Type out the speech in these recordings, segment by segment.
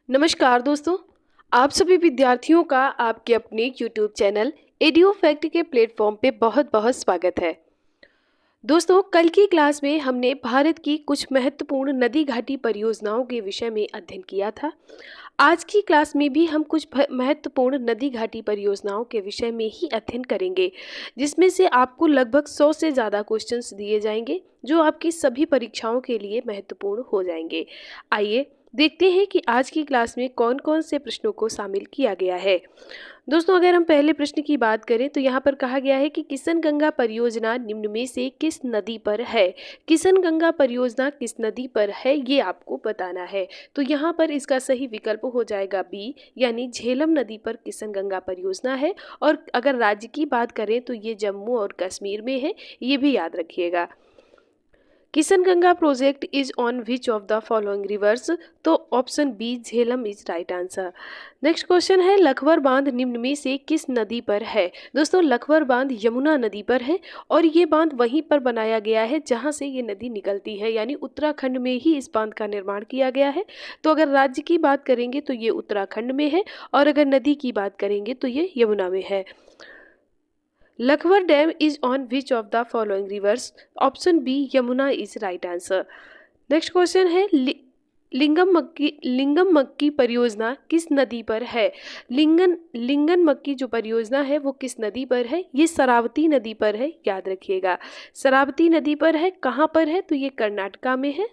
नमस्कार दोस्तों, आप सभी विद्यार्थियों का आपके अपने YouTube चैनल एडियो फैक्ट के प्लेटफॉर्म पे बहुत बहुत स्वागत है। दोस्तों, कल की क्लास में हमने भारत की कुछ महत्वपूर्ण नदी घाटी परियोजनाओं के विषय में अध्ययन किया था। आज की क्लास में भी हम कुछ महत्वपूर्ण नदी घाटी परियोजनाओं के विषय में ही अध्ययन करेंगे, जिसमें से आपको लगभग 100 से ज़्यादा क्वेश्चंस दिए जाएंगे जो आपकी सभी परीक्षाओं के लिए महत्वपूर्ण हो जाएंगे। आइए देखते हैं कि आज की क्लास में कौन कौन से प्रश्नों को शामिल किया गया है। दोस्तों, अगर हम पहले प्रश्न की बात करें तो यहाँ पर कहा गया है कि किशन गंगा परियोजना निम्न में से किस नदी पर है। किशन गंगा परियोजना किस नदी पर है ये आपको बताना है। तो यहाँ पर इसका सही विकल्प हो जाएगा बी, यानी झेलम नदी पर किशन गंगा परियोजना है। और अगर राज्य की बात करें तो ये जम्मू और कश्मीर में है, ये भी याद रखिएगा। Kishan Ganga project is on which of the following rivers. तो option B Jhelum is right answer. Next question है, लखवर बांध निम्न में से किस नदी पर है। दोस्तों, लखवर बांध यमुना नदी पर है और ये बांध वहीं पर बनाया गया है जहां से ये नदी निकलती है, यानी उत्तराखंड में ही इस बांध का निर्माण किया गया है। तो अगर राज्य की बात करेंगे तो ये उत्तराखंड में है और अगर नदी की बात करेंगे तो ये यमुना में है। Lakhwar dam is on which of the following rivers. Option B Yamuna is right answer. Next question है, लिंगम मक्की परियोजना किस नदी पर है। लिंगन मक्की जो परियोजना है वो किस नदी पर है। ये शरावती नदी पर है, याद रखिएगा। शरावती नदी पर है, कहाँ पर है तो ये कर्नाटका में है।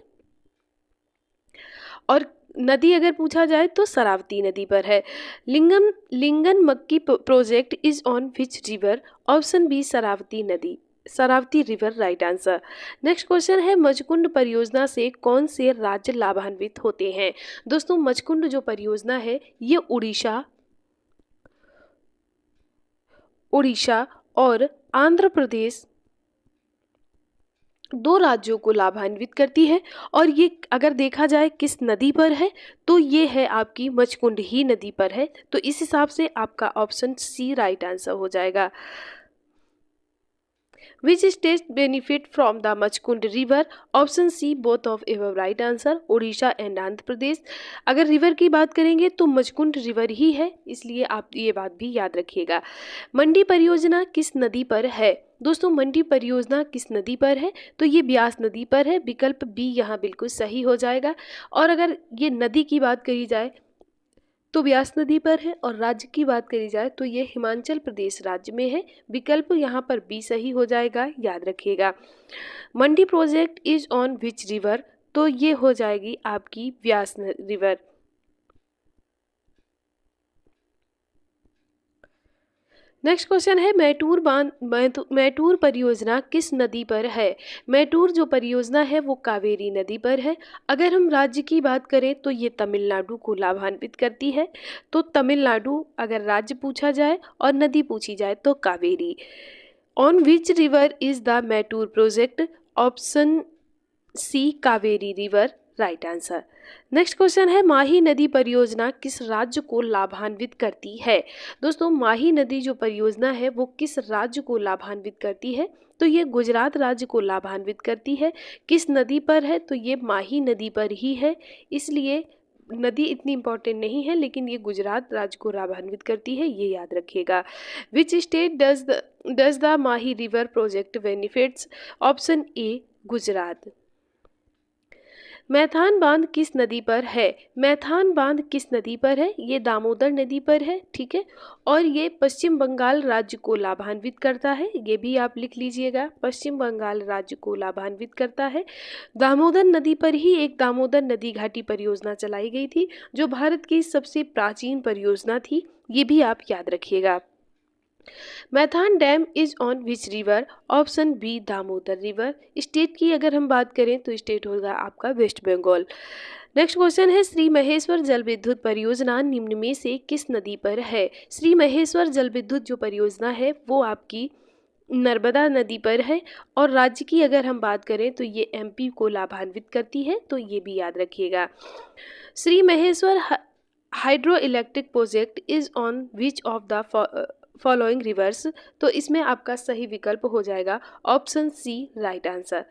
और नदी अगर पूछा जाए तो शरावती नदी पर है। Linganamakki project is on which river. Option B Sharavati नदी, Sharavati river right answer. Next question है, मचकुंड परियोजना से कौन से राज्य लाभान्वित होते हैं। दोस्तों, मचकुंड जो परियोजना है ये उड़ीसा और आंध्र प्रदेश दो राज्यों को लाभान्वित करती है। और ये अगर देखा जाए किस नदी पर है तो ये है आपकी मचकुंड ही नदी पर है। तो इस हिसाब से आपका ऑप्शन सी राइट आंसर हो जाएगा। Which state benefit from the Machkund river? Option C both of ever right answer, Orissa and Andhra Pradesh. अगर रिवर की बात करेंगे तो मचकुंड रिवर ही है, इसलिए आप ये बात भी याद रखिएगा। मंडी परियोजना किस नदी पर है। दोस्तों, मंडी परियोजना किस नदी पर है तो ये ब्यास नदी पर है। विकल्प बी यहाँ बिल्कुल सही हो जाएगा। और अगर ये नदी की बात करी जाए तो ब्यास नदी पर है और राज्य की बात करी जाए तो ये हिमाचल प्रदेश राज्य में है। विकल्प यहाँ पर बी सही हो जाएगा, याद रखिएगा। Mandi project is on which river. तो ये हो जाएगी आपकी ब्यास रिवर। नेक्स्ट क्वेश्चन है, मैटूर परियोजना किस नदी पर है। मैटूर जो परियोजना है वो कावेरी नदी पर है। अगर हम राज्य की बात करें तो ये तमिलनाडु को लाभान्वित करती है। तो तमिलनाडु अगर राज्य पूछा जाए और नदी पूछी जाए तो Kaveri. On which river is the Mettur project. Option C Kaveri river right answer. Next question है, माही नदी परियोजना किस राज्य को लाभान्वित करती है। दोस्तों, माही नदी जो परियोजना है वो किस राज्य को लाभान्वित करती है तो ये गुजरात राज्य को लाभान्वित करती है। किस नदी पर है तो ये माही नदी पर ही है, इसलिए नदी इतनी इंपॉर्टेंट नहीं है, लेकिन ये गुजरात राज्य को लाभान्वित करती है, ये याद रखिएगा। Which state does the Mahi river project benefits. Option A Gujarat. Maithon बांध किस नदी पर है। मैथान बांध किस नदी पर है, ये दामोदर नदी पर है, ठीक है। और ये पश्चिम बंगाल राज्य को लाभान्वित करता है, ये भी आप लिख लीजिएगा, पश्चिम बंगाल राज्य को लाभान्वित करता है। दामोदर नदी पर ही एक दामोदर नदी घाटी परियोजना चलाई गई थी जो भारत की सबसे प्राचीन परियोजना थी, ये भी आप याद रखिएगा। Maithon dam is on which river. Option B Damodar river. State की अगर हम बात करें तो स्टेट होगा आपका वेस्ट बंगाल। नेक्स्ट क्वेश्चन है, श्री महेश्वर जल विद्युत परियोजना निम्न में से किस नदी पर है। श्री महेश्वर जल विद्युत जो परियोजना है वो आपकी नर्मदा नदी पर है। और राज्य की अगर हम बात करें तो ये एमपी को लाभान्वित करती है, तो ये भी याद रखिएगा। Shri Maheshwar hydro electric project is on which of the following rivers. तो इसमें आपका सही विकल्प हो जाएगा ऑप्शन सी राइट आंसर।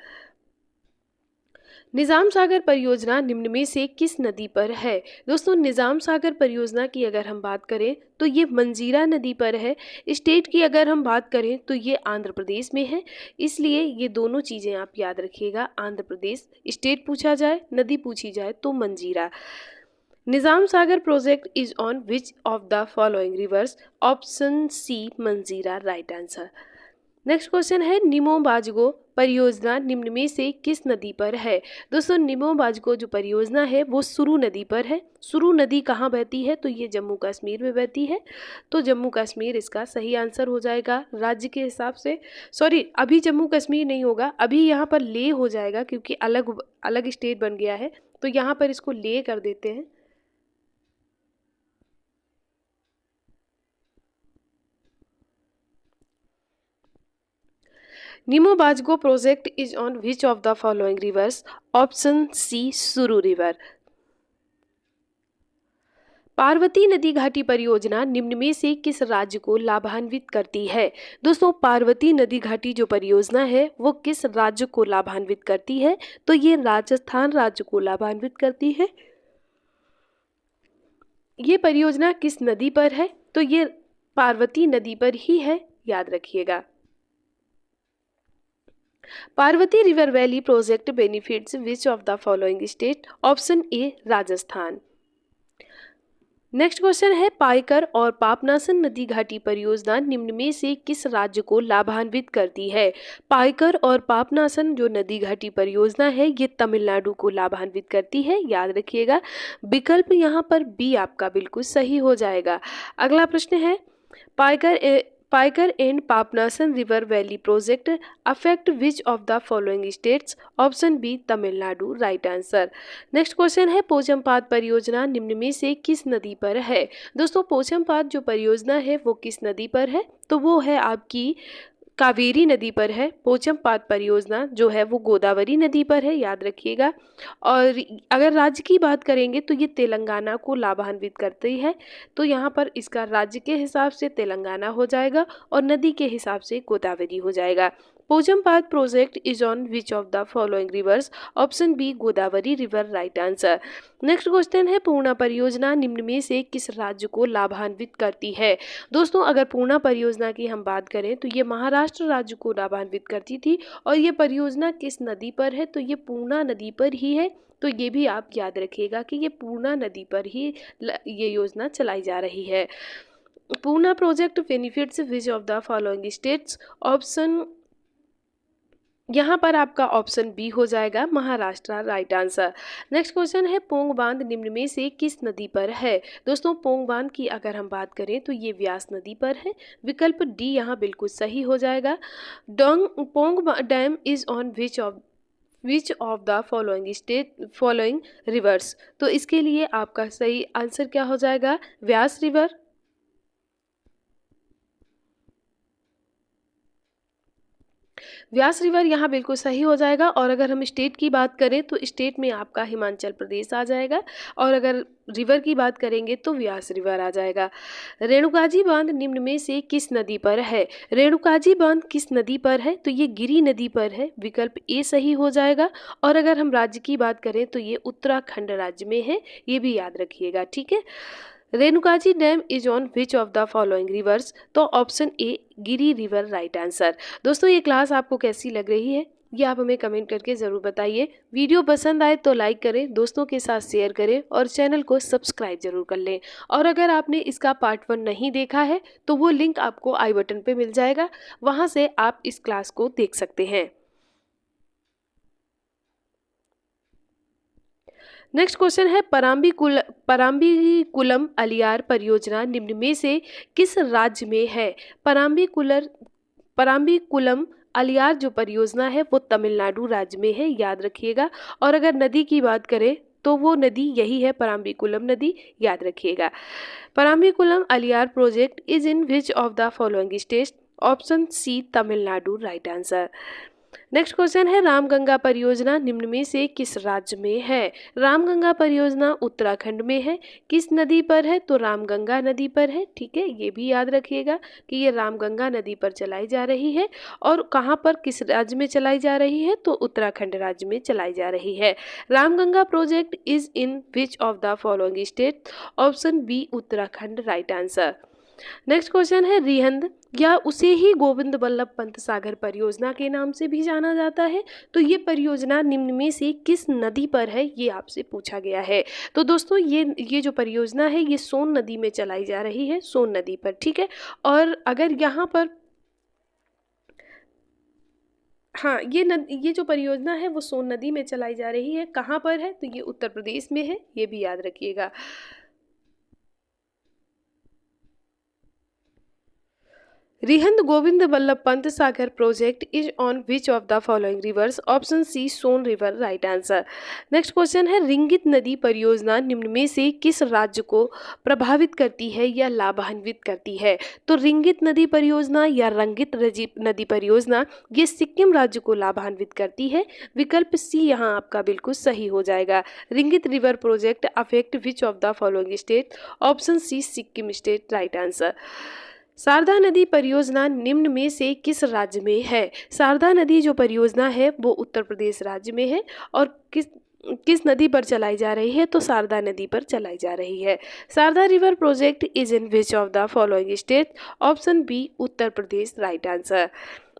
निजाम सागर परियोजना निम्न में से किस नदी पर है? दोस्तों, निजाम सागर परियोजना की अगर हम बात करें तो ये मंजीरा नदी पर है। स्टेट की अगर हम बात करें तो ये आंध्र प्रदेश में है, इसलिए ये दोनों चीज़ें आप याद रखिएगा। आंध्र प्रदेश स्टेट पूछा जाए, नदी पूछी जाए तो Manjira. Nizam Sagar project is on which of the following rivers? Option C Manjira, right answer. Next question है, निमो बाजगो परियोजना निम्न में से किस नदी पर है? दोस्तों, निमो बाजगो जो परियोजना है वो सुरु नदी पर है। सुरु नदी कहाँ बहती है? तो ये जम्मू कश्मीर में बहती है, तो जम्मू कश्मीर इसका सही आंसर हो जाएगा राज्य के हिसाब से। सॉरी, अभी जम्मू कश्मीर नहीं होगा, अभी यहाँ पर ले हो जाएगा क्योंकि अलग अलग स्टेट बन गया है, तो यहाँ पर इसको ले कर देते हैं। Nimoo Bazgo project is on which of the following rivers? Option C Suru river. Parvati नदी घाटी परियोजना निम्न में से किस राज्य को लाभान्वित करती है? दोस्तों, पार्वती नदी घाटी जो परियोजना है वो किस राज्य को लाभान्वित करती है? तो ये राजस्थान राज्य को लाभान्वित करती है। ये परियोजना किस नदी पर है? तो ये पार्वती नदी पर ही है, याद रखिएगा। Parvati river valley project benefits which of the following state? Option A Rajasthan. Next question है, पाइकर और पापनासन नदी घाटी परियोजना निम्न में से किस राज्य को लाभान्वित करती है? पाइकर और पापनासन जो नदी घाटी परियोजना है ये तमिलनाडु को लाभान्वित करती है, याद रखिएगा। विकल्प यहाँ पर बी आपका बिल्कुल सही हो जाएगा। अगला प्रश्न है, Pykara and Papanasam river valley project affect which of the following states? Option B Tamil Nadu, right answer. Next question है, पोचमपाद परियोजना निम्न में से किस नदी पर है? दोस्तों, पोचमपाद जो परियोजना है वो किस नदी पर है? तो वो है आपकी कावेरी नदी पर है। पोचमपाद परियोजना जो है वो गोदावरी नदी पर है, याद रखिएगा। और अगर राज्य की बात करेंगे तो ये तेलंगाना को लाभान्वित करती है, तो यहाँ पर इसका राज्य के हिसाब से तेलंगाना हो जाएगा और नदी के हिसाब से गोदावरी हो जाएगा। Pochampad project is on which of the following rivers? Option B Godavari river, right answer. Next question है, पूर्णा परियोजना निम्न में से किस राज्य को लाभान्वित करती है? दोस्तों, अगर पूर्णा परियोजना की हम बात करें तो ये महाराष्ट्र राज्य को लाभान्वित करती थी, और ये परियोजना किस नदी पर है? तो ये पूर्णा नदी पर ही है, तो ये भी आप याद रखिएगा कि ये पूर्णा नदी पर ही ये योजना चलाई जा रही है। Purna project benefits which of the following states? Option यहाँ पर आपका ऑप्शन बी हो जाएगा, Maharashtra, right answer. Next question है, पोंग बांध निम्न में से किस नदी पर है? दोस्तों, पोंग बांध की अगर हम बात करें तो ये व्यास नदी पर है। विकल्प डी यहाँ बिल्कुल सही हो जाएगा। Pong dam is on which of the following rivers? तो इसके लिए आपका सही आंसर क्या हो जाएगा? व्यास रिवर। व्यास रिवर यहाँ बिल्कुल सही हो जाएगा। और अगर हम स्टेट की बात करें तो स्टेट में आपका हिमाचल प्रदेश आ जाएगा, और अगर रिवर की बात करेंगे तो व्यास रिवर आ जाएगा। रेणुकाजी बांध निम्न में से किस नदी पर है? रेणुकाजी बांध किस नदी पर है? तो ये गिरी नदी पर है। विकल्प ए सही हो जाएगा। और अगर हम राज्य की बात करें तो ये उत्तराखंड राज्य में है, ये भी याद रखिएगा, ठीक है। Renukaji dam is on which of the following rivers? तो option A Giri river, right answer. दोस्तों, ये क्लास आपको कैसी लग रही है ये आप हमें कमेंट करके ज़रूर बताइए। वीडियो पसंद आए तो लाइक करें, दोस्तों के साथ शेयर करें और चैनल को सब्सक्राइब जरूर कर लें। और अगर आपने इसका पार्ट 1 नहीं देखा है तो वो लिंक आपको आई बटन पे मिल जाएगा, वहाँ से आप इस क्लास को देख सकते हैं। नेक्स्ट क्वेश्चन है, पराम्बीकुलम अलियार परियोजना निम्न में से किस राज्य में है? पराम्बीकुलम अलियार जो परियोजना है वो तमिलनाडु राज्य में है, याद रखिएगा। और अगर नदी की बात करें तो वो नदी यही है, पराम्बीकुलम नदी, याद रखिएगा। Parambikulam Aliyar project is in which of the following state? Option C Tamil Nadu, right answer. Next question है रामगंगा परियोजना निम्न में से किस राज्य में है? रामगंगा परियोजना उत्तराखंड में है। किस नदी पर है? तो रामगंगा नदी पर है। ठीक है, ये भी याद रखिएगा कि ये रामगंगा नदी पर चलाई जा रही है। और कहाँ पर, किस राज्य में चलाई जा रही है? तो उत्तराखंड राज्य में चलाई जा रही है। Ramganga project is in which of the following state? Option B Uttarakhand, right answer. Next question है रिहंद या उसे ही गोविंद बल्लभ पंत सागर परियोजना के नाम से भी जाना जाता है, तो ये परियोजना निम्न में से किस नदी पर है? ये आपसे पूछा गया है। तो दोस्तों ये जो परियोजना है ये सोन नदी में चलाई जा रही है, सोन नदी पर। ठीक है, और अगर यहाँ पर हाँ, ये जो परियोजना है वो सोन नदी में चलाई जा रही है। कहाँ पर है? तो ये उत्तर प्रदेश में है, ये भी याद रखिएगा। Rihand Govind Ballabh Pant Sagar project is on which of the following rivers? Option C Son river, right answer. Next question है रिंगित नदी परियोजना निम्न में से किस राज्य को प्रभावित करती है या लाभान्वित करती है? तो रिंगित नदी परियोजना या रंगित नदी परियोजना ये सिक्किम राज्य को लाभान्वित करती है। विकल्प सी यहाँ आपका बिल्कुल सही हो जाएगा। Rangit river project affect which of the following state? Option C Sikkim state, right answer. Sharda नदी परियोजना निम्न में से किस राज्य में है? शारदा नदी जो परियोजना है वो उत्तर प्रदेश राज्य में है। और किस नदी पर चलाई जा रही है? तो शारदा नदी पर चलाई जा रही है। Sharda river project is in which of the following state? Option B Uttar Pradesh, right answer.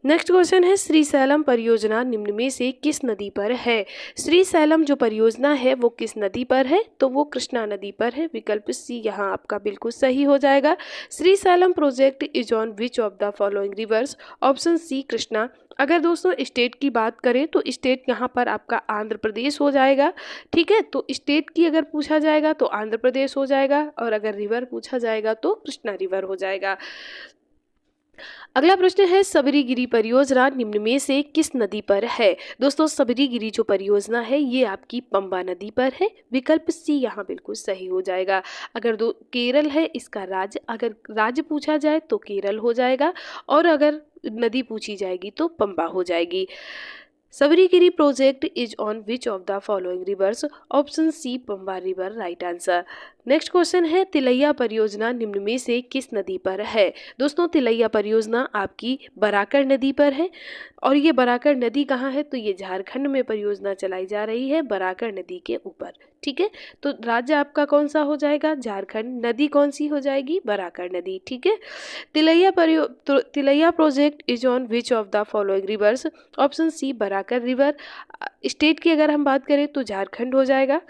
Next question है श्रीशैलम परियोजना निम्न में से किस नदी पर है? श्रीशैलम जो परियोजना है वो किस नदी पर है? तो वो कृष्णा नदी पर है। विकल्प सी यहाँ आपका बिल्कुल सही हो जाएगा। Srisailam project is on which of the following rivers? Option C Krishna. अगर दोस्तों स्टेट की बात करें तो स्टेट यहाँ पर आपका आंध्र प्रदेश हो जाएगा। ठीक है, तो स्टेट की अगर पूछा जाएगा तो आंध्र प्रदेश हो जाएगा, और अगर रिवर पूछा जाएगा तो कृष्णा रिवर हो जाएगा। अगला प्रश्न है सबरीगिरी परियोजना निम्न में से किस नदी पर है? दोस्तों सबरीगिरी जो परियोजना है ये आपकी पंबा नदी पर है। विकल्प सी यहाँ बिल्कुल सही हो जाएगा। अगर केरल है इसका राज्य, अगर राज्य पूछा जाए तो केरल हो जाएगा, और अगर नदी पूछी जाएगी तो पंबा हो जाएगी। Sabarigiri project is on which of the following rivers? Option C Pamba river, right answer. Next question है तिलैया परियोजना निम्न में से किस नदी पर है? दोस्तों तिलैया परियोजना आपकी बराकर नदी पर है। और ये बराकर नदी कहाँ है? तो ये झारखंड में परियोजना चलाई जा रही है, बराकर नदी के ऊपर। ठीक है, तो राज्य आपका कौन सा हो जाएगा? झारखंड। नदी कौन सी हो जाएगी? बराकर नदी। ठीक है, Tilaiya project is on which of the following rivers? Option C Barakar river. State की अगर हम बात करें तो झारखंड हो जाएगा।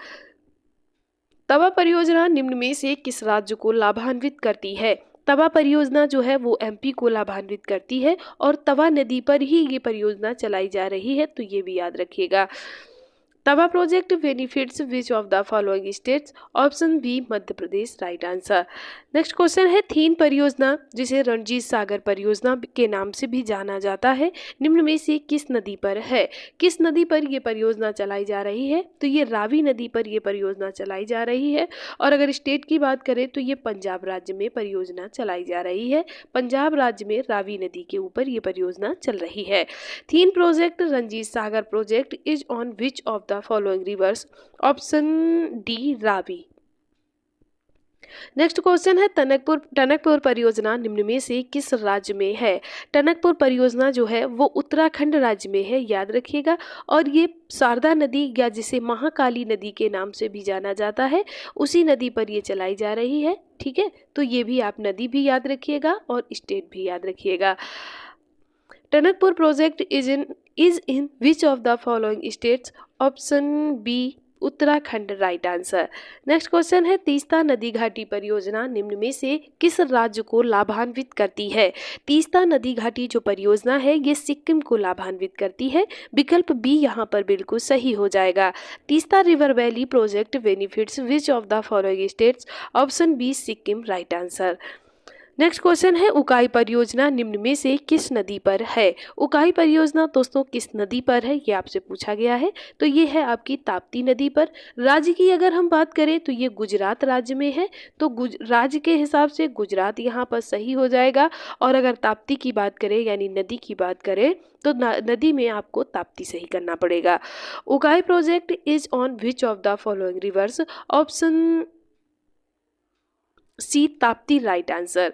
तवा परियोजना निम्न में से किस राज्य को लाभान्वित करती है? तवा परियोजना जो है वो एमपी को लाभान्वित करती है, और तवा नदी पर ही ये परियोजना चलाई जा रही है, तो ये भी याद रखिएगा। Tawa project benefits which of the following states? Option B Madhya Pradesh, right answer. Next question है थीन परियोजना जिसे रणजीत सागर परियोजना के नाम से भी जाना जाता है, निम्न में से किस नदी पर है? किस नदी पर ये परियोजना चलाई जा रही है? तो ये रावी नदी पर ये परियोजना चलाई जा रही है। और अगर स्टेट की बात करें तो ये पंजाब राज्य में परियोजना चलाई जा रही है। पंजाब राज्य में रावी नदी के ऊपर ये परियोजना चल रही है। Thein project Ranjit Sagar project is on which of the following rivers? Option D Ravi. Next question है टनकपुर परियोजना निम्न में से किस राज्य में है? टनकपुर परियोजना जो है वो उत्तराखंड राज्य में है, याद रखिएगा। और ये शारदा नदी या जिसे महाकाली नदी के नाम से भी जाना जाता है, उसी नदी पर ये चलाई जा रही है। ठीक है, तो ये भी आप नदी भी याद रखिएगा और स्टेट भी याद रखिएगा। Tanakpur project is in which of the following states? Option B Uttarakhand, right answer. Next question है तीस्ता नदी घाटी परियोजना निम्न में से किस राज्य को लाभान्वित करती है? तीस्ता नदी घाटी जो परियोजना है ये सिक्किम को लाभान्वित करती है। विकल्प बी यहाँ पर बिल्कुल सही हो जाएगा। Teesta river valley project benefits which of the following states? Option B Sikkim, right answer. Next question है उकाई परियोजना निम्न में से किस नदी पर है। उकाई परियोजना दोस्तों किस नदी पर है ये आपसे पूछा गया है। तो ये है आपकी ताप्ती नदी पर। राज्य की अगर हम बात करें तो ये गुजरात राज्य में है, तो राज्य के हिसाब से गुजरात यहाँ पर सही हो जाएगा। और अगर ताप्ती की बात करें यानी नदी की बात करें तो नदी में आपको ताप्ती सही करना पड़ेगा। Ukai project is on which of the following rivers. Option C Tapti right answer.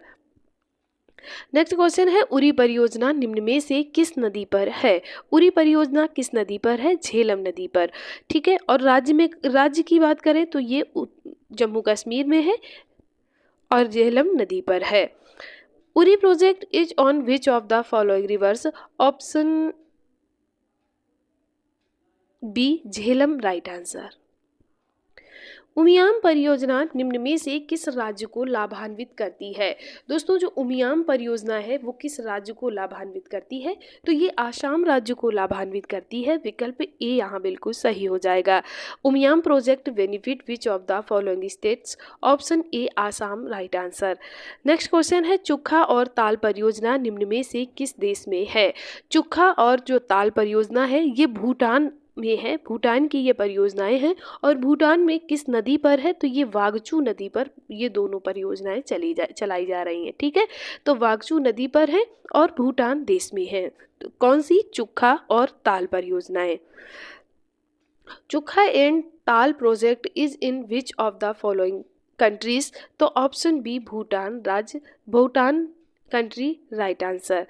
Next question है उरी परियोजना निम्न में से किस नदी पर है। उरी परियोजना किस नदी पर है। झेलम नदी पर। ठीक है, और राज्य की बात करें तो ये जम्मू कश्मीर में है और झेलम नदी पर है। Uri project is on which of the following rivers. Option B Jhelum right answer. Umiam परियोजना निम्न में से किस राज्य को लाभान्वित करती है। दोस्तों जो उमियाम परियोजना है वो किस राज्य को लाभान्वित करती है, तो ये आसाम राज्य को लाभान्वित करती है। विकल्प ए यहाँ बिल्कुल सही हो जाएगा। Umiam project benefit which of the following states. Option A Assam right answer. Next question है चुखा और ताल परियोजना निम्न में से किस देश में है। चुखा और जो ताल परियोजना है ये भूटान में है। भूटान की ये परियोजनाएं हैं और भूटान में किस नदी पर है, तो ये वागचू नदी पर ये दोनों परियोजनाएं चलाई जा रही हैं। ठीक है, तो वागचू नदी पर है और भूटान देश में है। तो कौन सी, चुखा और ताल परियोजनाएं। चुखा एंड ताल project is in which of the following countries. तो ऑप्शन बी भूटान राज्य, भूटान कंट्री राइट आंसर।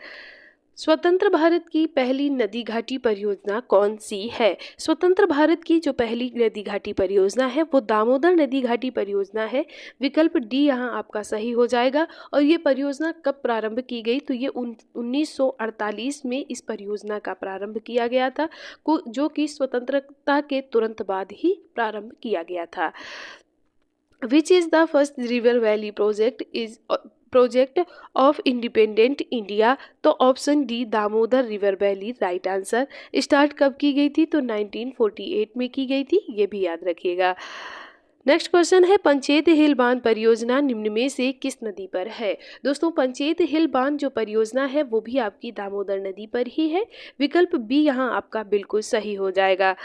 स्वतंत्र भारत की पहली नदी घाटी परियोजना कौन सी है। स्वतंत्र भारत की जो पहली नदी घाटी परियोजना है वो दामोदर नदी घाटी परियोजना है। विकल्प डी यहाँ आपका सही हो जाएगा। और ये परियोजना कब प्रारंभ की गई, तो ये 1948 में इस परियोजना का प्रारंभ किया गया था, जो कि स्वतंत्रता के तुरंत बाद ही प्रारंभ किया गया था। Which is the first river valley project of independent India. तो option D Damodar river valley right answer. Start कब की गई थी, तो 1948 में की गई थी, ये भी याद रखिएगा। नेक्स्ट क्वेश्चन है पंचेत हिल बांध परियोजना निम्न में से किस नदी पर है। दोस्तों पंचेत हिल बांध जो परियोजना है वो भी आपकी दामोदर नदी पर ही है। विकल्प बी यहाँ आपका बिल्कुल सही हो जाएगा।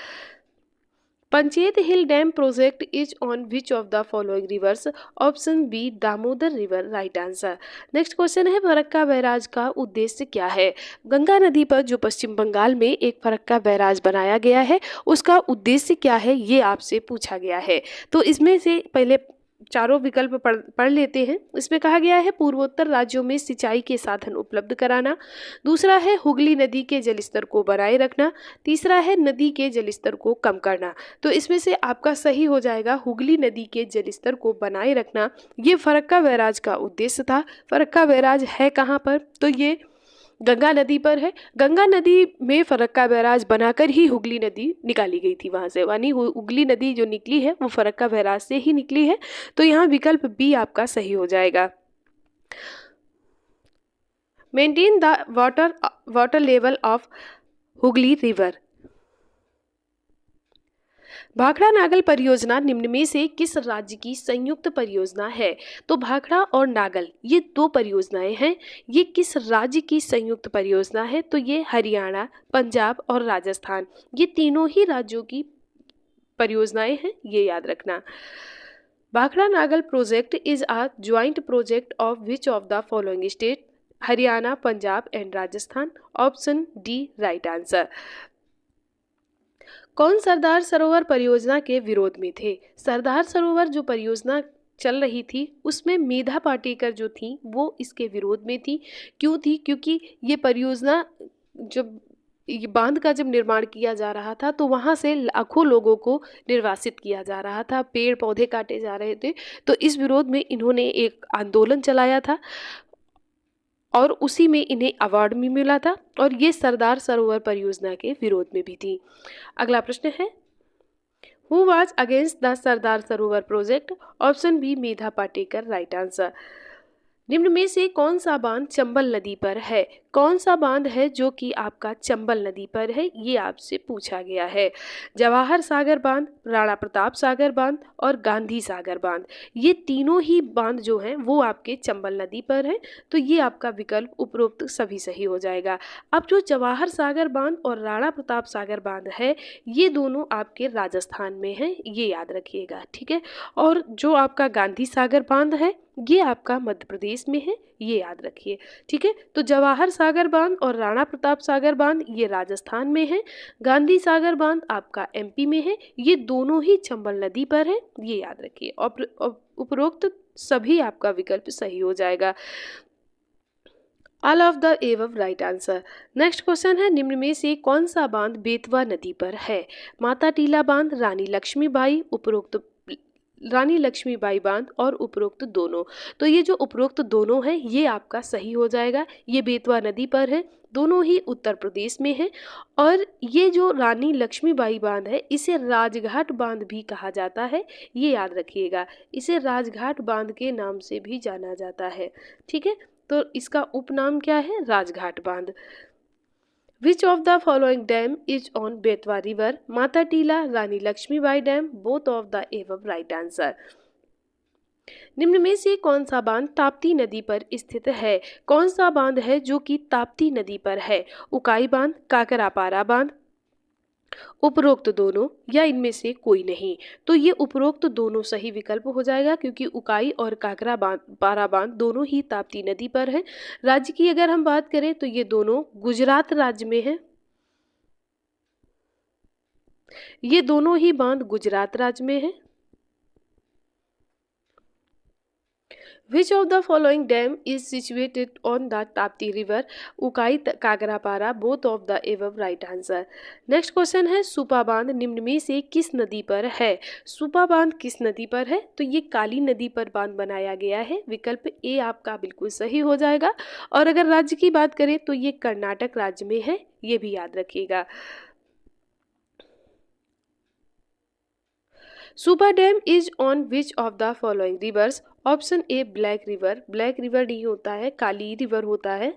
Panchet hill dam project is on which of the following rivers. Option B Damodar river right answer. Next question है फरक्का बैराज का उद्देश्य क्या है। गंगा नदी पर जो पश्चिम बंगाल में एक फरक्का बैराज बनाया गया है उसका उद्देश्य क्या है, ये आपसे पूछा गया है। तो इसमें से पहले चारों विकल्प पढ़ लेते हैं। इसमें कहा गया है पूर्वोत्तर राज्यों में सिंचाई के साधन उपलब्ध कराना। दूसरा है हुगली नदी के जलस्तर को बनाए रखना। तीसरा है नदी के जलस्तर को कम करना। तो इसमें से आपका सही हो जाएगा हुगली नदी के जलस्तर को बनाए रखना। ये फरक्का बैराज का उद्देश्य था। फरक्का बैराज है कहाँ पर, तो ये गंगा नदी पर है। गंगा नदी में फरक्का बैराज बनाकर ही हुगली नदी निकाली गई थी वहां से, यानी हुगली नदी जो निकली है वो फरक्का बैराज से ही निकली है। तो यहाँ विकल्प बी आपका सही हो जाएगा। Maintain the water level of Hooghly river. Bhakra Nangal परियोजना निम्न में से किस राज्य की संयुक्त परियोजना है। तो भाखड़ा और नागल ये दो परियोजनाएं हैं। ये किस राज्य की संयुक्त परियोजना है, तो ये हरियाणा, पंजाब और राजस्थान, ये तीनों ही राज्यों की परियोजनाएं हैं, ये याद रखना। Bhakra Nangal project is a joint project of which of the following state. Haryana, Punjab and Rajasthan. Option D right answer. कौन सरदार सरोवर परियोजना के विरोध में थे। सरदार सरोवर जो परियोजना चल रही थी उसमें मेधा पाटेकर जो थी वो इसके विरोध में थी। क्यों थी, क्योंकि ये परियोजना जब ये बांध का जब निर्माण किया जा रहा था तो वहाँ से लाखों लोगों को निर्वासित किया जा रहा था, पेड़ पौधे काटे जा रहे थे। तो इस विरोध में इन्होंने एक आंदोलन चलाया था और उसी में इन्हें अवार्ड भी मिला था, और ये सरदार सरोवर परियोजना के विरोध में भी थी। अगला प्रश्न है who was against the Sardar Sarovar project. Option B Medha Patekar right answer. निम्न में से कौन सा बांध चंबल नदी पर है। कौन सा बांध है जो कि आपका चंबल नदी पर है, ये आपसे पूछा गया है। जवाहर सागर बांध, राणा प्रताप सागर बांध और गांधी सागर बांध, ये तीनों ही बांध जो हैं वो आपके चंबल नदी पर हैं। तो ये आपका विकल्प उपरोक्त सभी सही हो जाएगा। अब जो जवाहर सागर बांध और राणा प्रताप सागर बांध है, ये दोनों आपके राजस्थान में हैं, ये याद रखिएगा, ठीक है। और जो आपका गांधी सागर बांध है, ये आपका मध्य प्रदेश में है, ये याद रखिए, ठीक है। तो जवाहर सागर बांध और राणा प्रताप सागर बांध ये राजस्थान में है, गांधी सागर बांध आपका एमपी में है, ये दोनों ही चंबल नदी पर है, ये याद रखिए। और उपरोक्त सभी आपका विकल्प सही हो जाएगा। All of the above right answer. Next question है, निम्न में से कौन सा बांध बेतवा नदी पर है? माता टीला बांध, रानी लक्ष्मीबाई, उपरोक्त रानी लक्ष्मीबाई बांध और उपरोक्त दोनों। तो ये जो उपरोक्त दोनों है ये आपका सही हो जाएगा। ये बेतवा नदी पर है, दोनों ही उत्तर प्रदेश में है। और ये जो रानी लक्ष्मीबाई बांध है इसे राजघाट बांध भी कहा जाता है, ये याद रखिएगा। इसे राजघाट बांध के नाम से भी जाना जाता है, ठीक है। तो इसका उपनाम क्या है? राजघाट बांध। Which of the following dam is on Betwa river? Mata Tila, Rani Laxmibai dam, both of the above right answer. निम्न में से कौन सा बांध ताप्ती नदी पर स्थित है? कौन सा बांध है जो कि ताप्ती नदी पर है? उकाई बांध, काकरापारा बांध, उपरोक्त दोनों या इनमें से कोई नहीं? तो ये उपरोक्त दोनों सही विकल्प हो जाएगा, क्योंकि उकाई और काकरा बांध, पारा बांध दोनों ही ताप्ती नदी पर है। राज्य की अगर हम बात करें तो ये दोनों गुजरात राज्य में है। ये दोनों ही बांध गुजरात राज्य में है। Which of the following dam is situated on the Tapti river? Ukai, Kakrapar, both of the above right answer. Next question है, सुपा बांध निम्न में से किस नदी पर है? सुपा बांध किस नदी पर है? तो ये काली नदी पर बांध बनाया गया है, विकल्प ए आपका बिल्कुल सही हो जाएगा। और अगर राज्य की बात करें तो ये कर्नाटक राज्य में है, ये भी याद रखिएगा। Supa dam is on which of the following rivers? Option A black river, black river नहीं होता है, काली रिवर होता है।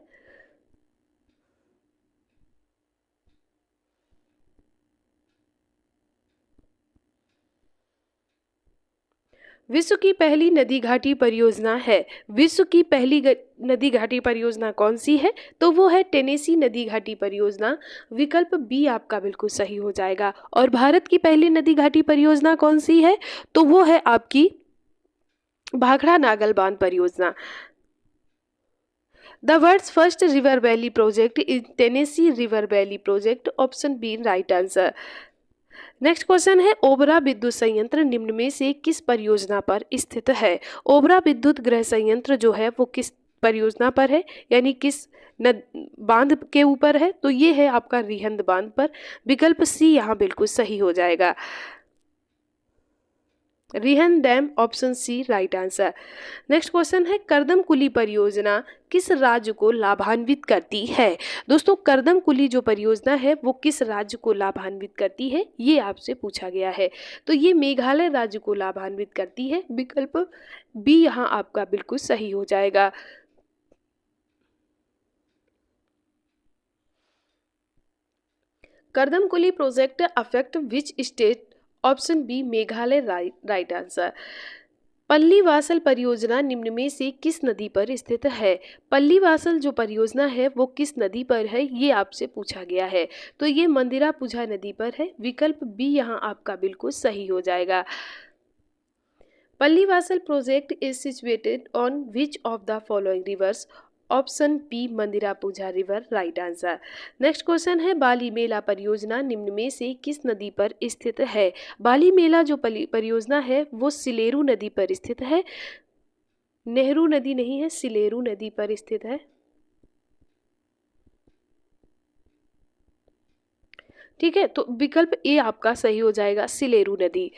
विश्व की पहली नदी घाटी परियोजना है। विश्व की पहली नदी घाटी परियोजना कौन सी है? तो वो है टेनेसी नदी घाटी परियोजना, विकल्प बी आपका बिल्कुल सही हो जाएगा। और भारत की पहली नदी घाटी परियोजना कौन सी है? तो वो है आपकी भाखड़ा नागल बांध परियोजना। The world's first river valley project is Tennessee river valley project, option B right answer. Next question है, ओबरा विद्युत संयंत्र निम्न में से किस परियोजना पर स्थित है? ओबरा विद्युत गृह संयंत्र जो है वो किस परियोजना पर है, यानी किस बांध के ऊपर है? तो ये है आपका रिहंद बांध पर, विकल्प सी यहाँ बिल्कुल सही हो जाएगा। Rihand dam, option C right answer. Next question है, करदम कुली परियोजना किस राज्य को लाभान्वित करती है? दोस्तों करदम कुली जो परियोजना है वो किस राज्य को लाभान्वित करती है, ये आपसे पूछा गया है। तो ये मेघालय राज्य को लाभान्वित करती है, विकल्प बी यहाँ आपका बिल्कुल सही हो जाएगा। Kardam Kuli project affect which state? Option B Meghalaya right answer. Pallivasal परियोजना निम्न में से किस नदी पर स्थित है? पल्लीवासल जो परियोजना है वो किस नदी पर है, ये आपसे पूछा गया है। तो ये मंदिरापुझा नदी पर है, विकल्प बी यहाँ आपका बिल्कुल सही हो जाएगा। Pallivasal project is situated on which of the following rivers? Option B Mandirapuzha river right answer. Next question है, बाली मेला परियोजना निम्न में से किस नदी पर स्थित है? बाली मेला जो परियोजना है वो सिलेरू नदी पर स्थित है, नेहरू नदी नहीं है, सिलेरू नदी पर स्थित है, ठीक है। तो विकल्प ए आपका सही हो जाएगा, सिलेरू नदी।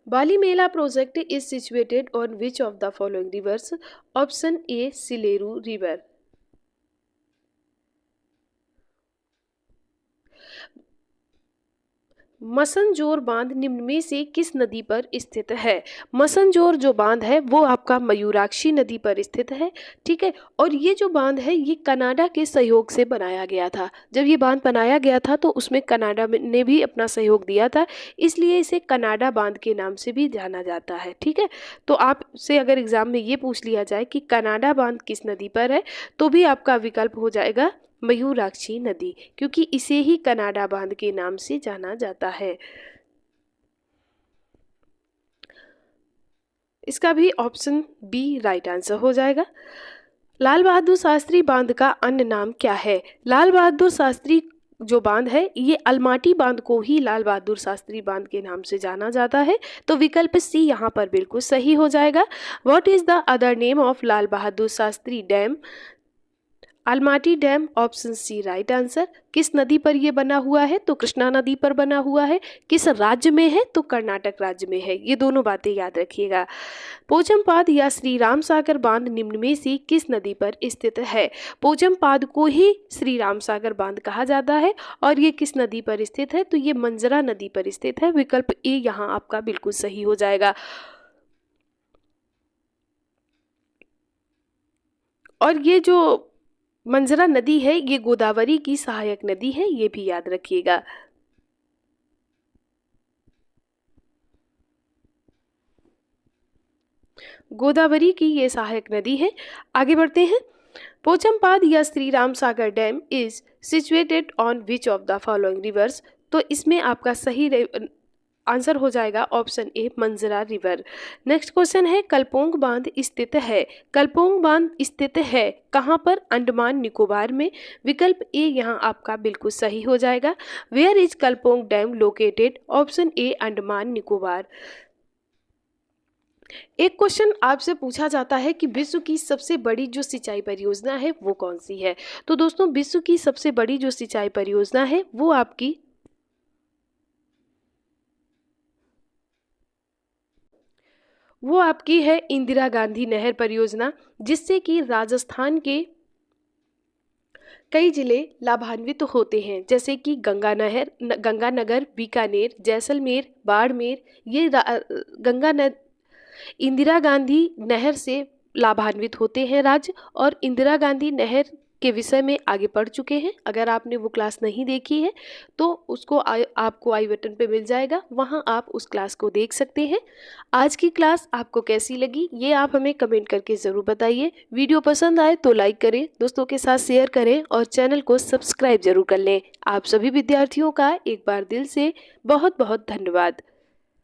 Balimela project is situated on which of the following rivers? Option A Sileru river. Massanjore बांध निम्न में से किस नदी पर स्थित है? मसनजोर जो बांध है वो आपका मयूराक्षी नदी पर स्थित है, ठीक है। और ये जो बांध है ये कनाडा के सहयोग से बनाया गया था। जब ये बांध बनाया गया था तो उसमें कनाडा ने भी अपना सहयोग दिया था, इसलिए इसे कनाडा बांध के नाम से भी जाना जाता है, ठीक है। तो आपसे अगर एग्जाम में ये पूछ लिया जाए कि कनाडा बांध किस नदी पर है, तो भी आपका विकल्प हो जाएगा मयूराक्षी नदी, क्योंकि इसे ही कनाडा बांध के नाम से जाना जाता है। इसका भी ऑप्शन बी राइट आंसर हो जाएगा। लाल बहादुर शास्त्री बांध का अन्य नाम क्या है? लाल बहादुर शास्त्री जो बांध है ये अलमाटी बांध को ही लाल बहादुर शास्त्री बांध के नाम से जाना जाता है, तो विकल्प सी यहाँ पर बिल्कुल सही हो जाएगा। What is the other name of Lal Bahadur Shastri dam? Almatti dam, option C right answer. किस नदी पर यह बना हुआ है? तो कृष्णा नदी पर बना हुआ है। किस राज्य में है? तो कर्नाटक राज्य में है। ये दोनों बातें याद रखिएगा। पोचमपाद या श्री राम सागर बांध निम्न में से किस नदी पर स्थित है? पोचमपाद को ही श्री राम सागर बांध कहा जाता है और ये किस नदी पर स्थित है? तो ये मंजरा नदी पर स्थित है। विकल्प ए यहाँ आपका बिल्कुल सही हो जाएगा। और ये जो मंजरा नदी है ये गोदावरी की सहायक नदी है, ये भी याद रखिएगा। गोदावरी की ये सहायक नदी है। आगे बढ़ते हैं। पोचमपाद या Sri Ram Sagar dam is situated on which of the following rivers? तो इसमें आपका सही आंसर हो जाएगा option A Manjira river. Next question है कलपोंग बांध स्थित है। कलपोंग बांध स्थित है कहाँ पर? अंडमान निकोबार में। विकल्प ए यहाँ आपका बिल्कुल सही हो जाएगा। Where is Kalpong dam located? Option A Andaman Nicobar. एक क्वेश्चन आपसे पूछा जाता है कि विश्व की सबसे बड़ी जो सिंचाई परियोजना है वो कौन सी है? तो दोस्तों विश्व की सबसे बड़ी जो सिंचाई परियोजना है वो आपकी है इंदिरा गांधी नहर परियोजना, जिससे कि राजस्थान के कई जिले लाभान्वित होते हैं, जैसे कि गंगानगर, बीकानेर, जैसलमेर, बाड़मेर। ये इंदिरा गांधी नहर से लाभान्वित होते हैं राज्य। और इंदिरा गांधी नहर के विषय में आगे पढ़ चुके हैं। अगर आपने वो क्लास नहीं देखी है तो उसको आपको आई बटन पे मिल जाएगा, वहां आप उस क्लास को देख सकते हैं। आज की क्लास आपको कैसी लगी ये आप हमें कमेंट करके ज़रूर बताइए। वीडियो पसंद आए तो लाइक करें, दोस्तों के साथ शेयर करें और चैनल को सब्सक्राइब जरूर कर लें। आप सभी विद्यार्थियों का एक बार दिल से बहुत बहुत धन्यवाद।